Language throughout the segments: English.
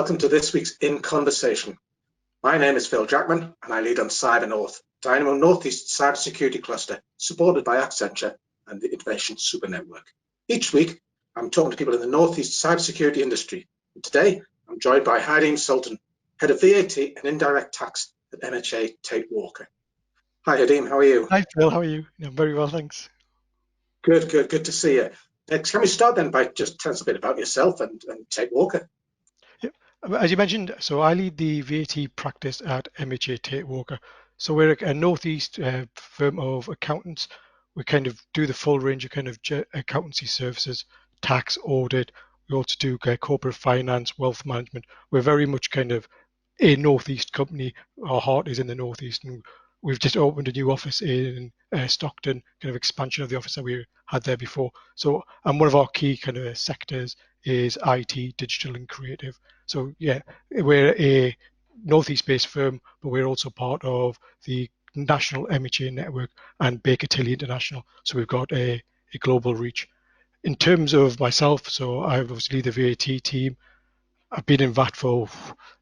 welcome to this week's In Conversation. My name is Phil Jackman and I lead on CyberNorth, Dynamo Northeast cybersecurity cluster supported by Accenture and the Innovation Super Network. Each week, I'm talking to people in the Northeast cybersecurity industry. And today, I'm joined by Hydeam Sulton, Head of VAT and Indirect Tax at MHA Tait Walker. Hi Hydeam, how are you? Hi Phil, how are you? I'm very well, thanks. Good to see you. Can we start then by just telling us a bit about yourself and Tait Walker? As you mentioned, so I lead the VAT practice at MHA Tait Walker. So we're a Northeast firm of accountants. We kind of do the full range of kind of accountancy services, tax, audit. We also do corporate finance, wealth management. We're very much kind of a Northeast company. Our heart is in the Northeast, and we've just opened a new office in Stockton, kind of expansion of the office that we had there before. So, and one of our key kind of sectors is IT, digital and creative. So yeah, we're a Northeast-based firm, but we're also part of the national MHA network and Baker Tilly International. So we've got a global reach. In terms of myself, so I obviously lead the VAT team. I've been in VAT for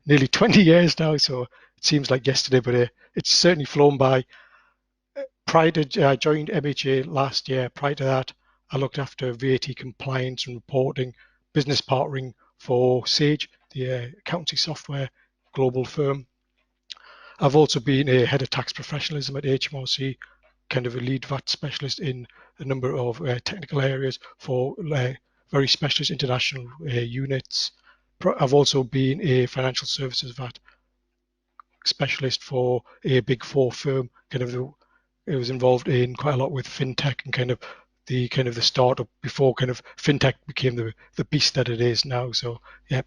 nearly 20 years now, so it seems like yesterday, but it's certainly flown by. I joined MHA last year. Prior to that, I looked after VAT compliance and reporting, business partnering for whcih, the accountancy software global firm. I've also been a head of tax professionalism at HMRC, kind of a lead VAT specialist in a number of technical areas for very specialist international units. I've also been a financial services VAT specialist for a Big Four firm. It was involved in quite a lot with fintech and kind of the startup before kind of fintech became the beast that it is now. So yeah.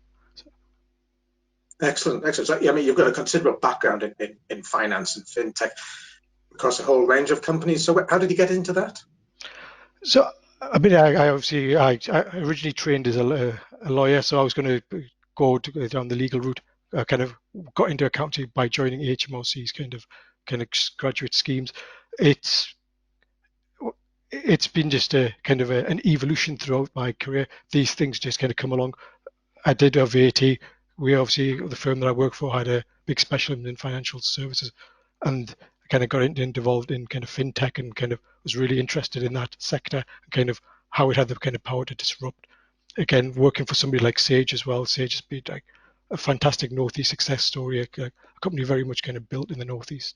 Excellent. So, I mean, you've got a considerable background in finance and fintech across a whole range of companies. So how did you get into that? So I mean, I originally trained as a lawyer, so I was going to go down the legal route. I kind of got into accounting by joining HMRC's kind of graduate schemes. It's been just a kind of an evolution throughout my career. These things just kind of come along. I did a VAT. We obviously, the firm that I work for had a big specialism in financial services, and I kind of got involved in kind of fintech and kind of was really interested in that sector and kind of how it had the kind of power to disrupt. Again, working for somebody like whcih as well. whcih has been like a fantastic Northeast success story, a company very much kind of built in the Northeast.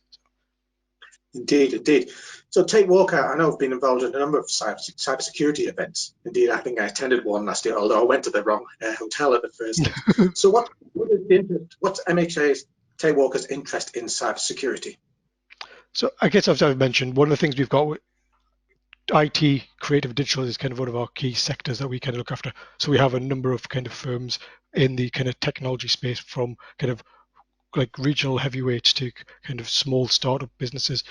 Indeed. So Tait Walker, I know, have been involved in a number of cybersecurity events. Indeed, I think I attended one last year, although I went to the wrong hotel at the first. So what's MHA Tait Walker's interest in cybersecurity? So I guess as I've mentioned, one of the things we've got, IT, creative digital is kind of one of our key sectors that we kind of look after. So we have a number of kind of firms in the kind of technology space, from kind of like regional heavyweights to kind of small startup businesses.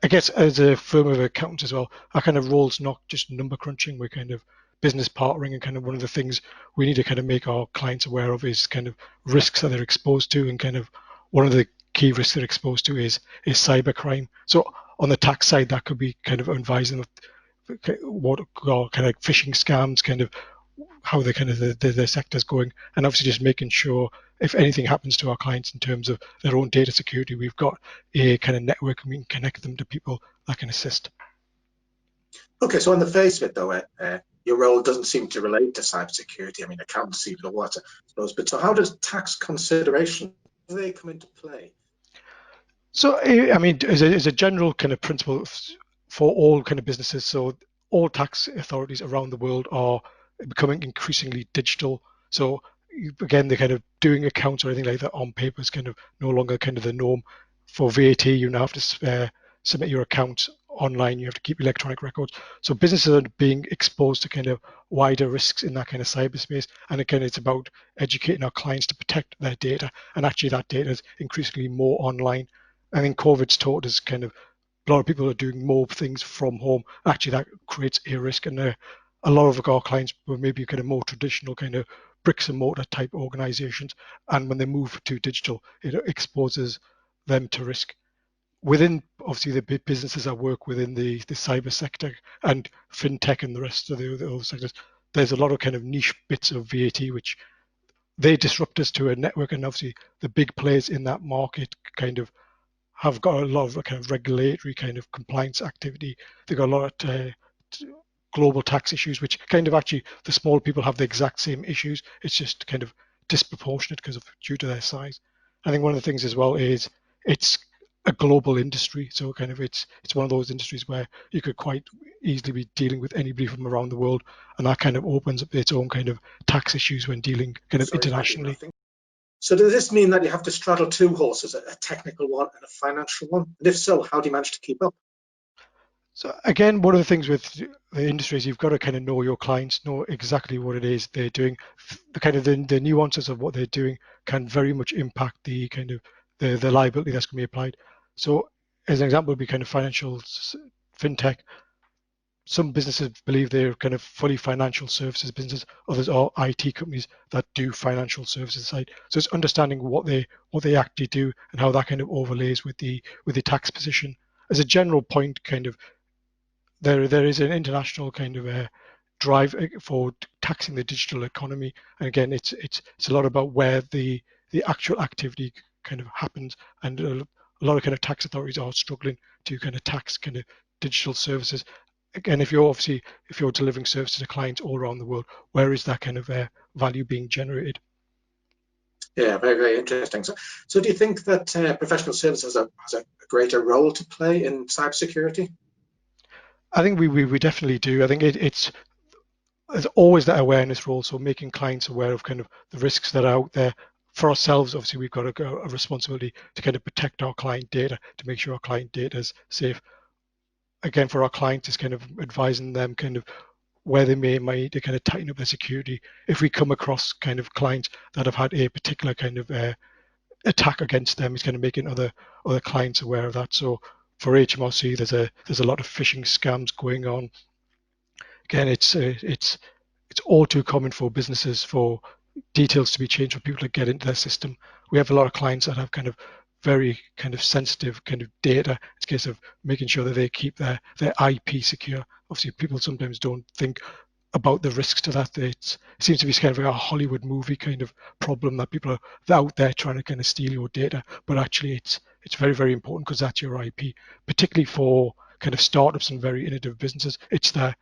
I guess as a firm of accountants as well, our kind of role's not just number crunching, we're kind of business partnering, and kind of one of the things we need to kind of make our clients aware of is kind of risks that they're exposed to, and kind of one of the key risks they're exposed to is cybercrime. So on the tax side, that could be kind of advising of what are kind of phishing scams, kind of how the kind of the sector's going, and obviously just making sure if anything happens to our clients in terms of their own data security, we've got a kind of network and we can connect them to people that can assist. Okay, so on the face of it though, your role doesn't seem to relate to cybersecurity. I mean, accountancy, law, I suppose, but so how does tax consideration, do they come into play? So, I mean, as a general kind of principle for all kind of businesses, so all tax authorities around the world are becoming increasingly digital. So again, the kind of doing accounts or anything like that on paper is kind of no longer kind of the norm. For VAT, you now have to submit your accounts online. You have to keep electronic records. So businesses are being exposed to kind of wider risks in that kind of cyberspace. And again, it's about educating our clients to protect their data. And actually, that data is increasingly more online. I think COVID's taught us kind of a lot of people are doing more things from home. Actually, that creates a risk, and a lot of our clients were maybe kind of more traditional kind of bricks and mortar type organizations, and when they move to digital, it exposes them to risk. Within obviously the businesses that work within the cyber sector and fintech and the rest of the other sectors, there's a lot of kind of niche bits of VAT which they disrupt us to a network, and obviously the big players in that market kind of have got a lot of kind of regulatory kind of compliance activity. They've got a lot of global tax issues, which kind of actually the small people have the exact same issues. It's just kind of disproportionate because of due to their size. I think one of the things as well is it's a global industry, so kind of it's one of those industries where you could quite easily be dealing with anybody from around the world, and that kind of opens up its own kind of tax issues when dealing kind of Sorry, Hydeam, internationally. so does this mean that you have to straddle two horses, a technical one and a financial one? And if so, how do you manage to keep up? So again, one of the things with the industry is you've got to kind of know your clients, know exactly what it is they're doing. The kind of the nuances of what they're doing can very much impact the kind of the liability that's going to be applied. So as an example would be kind of financial fintech. Some businesses believe they're kind of fully financial services business. Others are IT companies that do financial services side. So it's understanding what they actually do and how that kind of overlays with the tax position. As a general point, kind of there is an international kind of drive for taxing the digital economy, and again, it's a lot about where the actual activity kind of happens, and a lot of kind of tax authorities are struggling to kind of tax kind of digital services. Again, if you're delivering services to clients all around the world, where is that kind of value being generated? Yeah, very, very interesting. So do you think that professional services has a greater role to play in cybersecurity? I think we definitely do. I think it's there's always that awareness role, so making clients aware of kind of the risks that are out there. For ourselves, obviously, we've got a responsibility to kind of protect our client data, to make sure our client data is safe. Again, for our clients, is kind of advising them kind of where they may to kind of tighten up their security. If we come across kind of clients that have had a particular kind of attack against them, it's kind of making other clients aware of that. So for HMRC, there's a lot of phishing scams going on. Again, it's all too common for businesses for details to be changed for people to get into their system. We have a lot of clients that have kind of very kind of sensitive kind of data. It's a case of making sure that they keep their IP secure. Obviously, people sometimes don't think about the risks to that. It seems to be kind of a Hollywood movie kind of problem that people are out there trying to kind of steal your data, but actually it's very, very important because that's your IP, particularly for kind of startups and very innovative businesses. It's that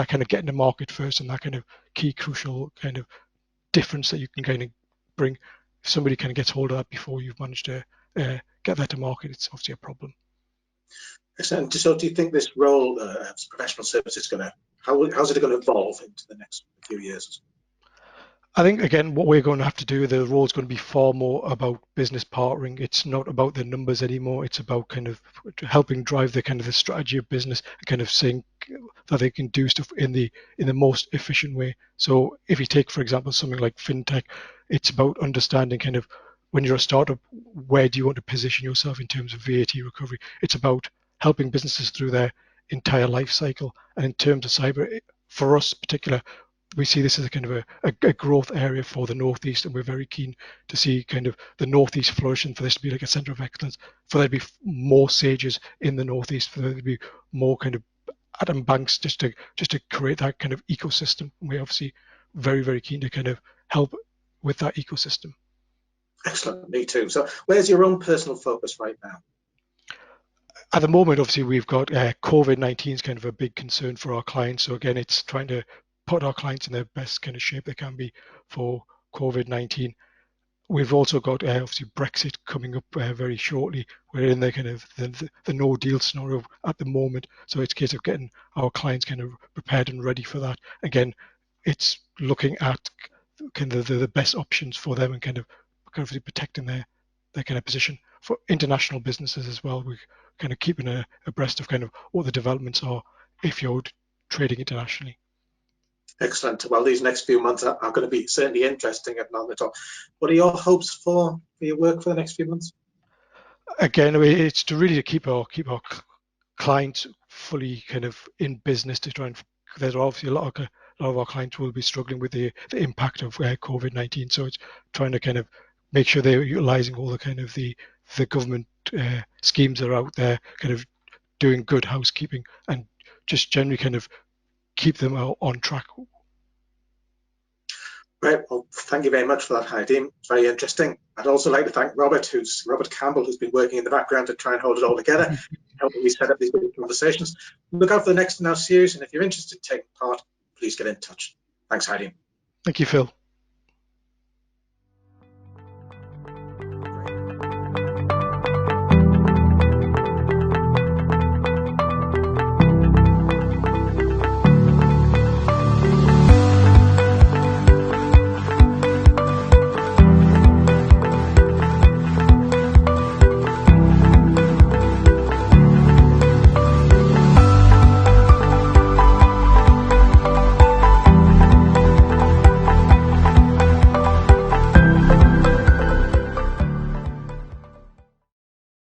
kind of getting the market first and that kind of key crucial kind of difference that you can kind of bring. If somebody kind of gets hold of that before you've managed to get that to market, it's obviously a problem. Excellent. So do you think this role as professional services is going to, how's it going to evolve into the next few years? I think again, what we're going to have to do, the role is going to be far more about business partnering. It's not about the numbers anymore. It's about kind of helping drive the kind of the strategy of business, and kind of saying that they can do stuff in the most efficient way. So if you take, for example, something like fintech, it's about understanding kind of when you're a startup, where do you want to position yourself in terms of VAT recovery? It's about helping businesses through their entire life cycle. And in terms of cyber, for us particular, we see this as a kind of a growth area for the Northeast, and we're very keen to see kind of the Northeast flourish and for this to be like a centre of excellence, for there to be more sages in the Northeast, for there to be more kind of Adam Banks just to create that kind of ecosystem. And we're obviously very, very keen to kind of help with that ecosystem. Excellent, me too. So where's your own personal focus right now? At the moment, obviously, we've got COVID-19 is kind of a big concern for our clients. So again, it's trying to put our clients in the best kind of shape they can be for COVID-19. We've also got obviously Brexit coming up very shortly. We're in the kind of the no deal scenario at the moment. So it's a case of getting our clients kind of prepared and ready for that. Again, it's looking at kind of the best options for them and kind of protecting their kind of position. For international businesses as well, we're kind of keeping abreast of kind of what the developments are if you're trading internationally. Excellent. Well, these next few months are going to be certainly interesting at on the top. What are your hopes for your work for the next few months? Again, it's to really keep our clients fully kind of in business to try and there's obviously a lot of our clients will be struggling with the impact of COVID-19. So it's trying to kind of make sure they're utilizing all the kind of the government schemes that are out there, kind of doing good housekeeping and just generally kind of keep them on track. Great. Well, thank you very much for that, Hydeam. It's very interesting. I'd also like to thank Robert Campbell, who's been working in the background to try and hold it all together, helping me set up these conversations. Look out for the next in our series, and if you're interested in taking part, please get in touch. Thanks, Hydeam. Thank you, Phil.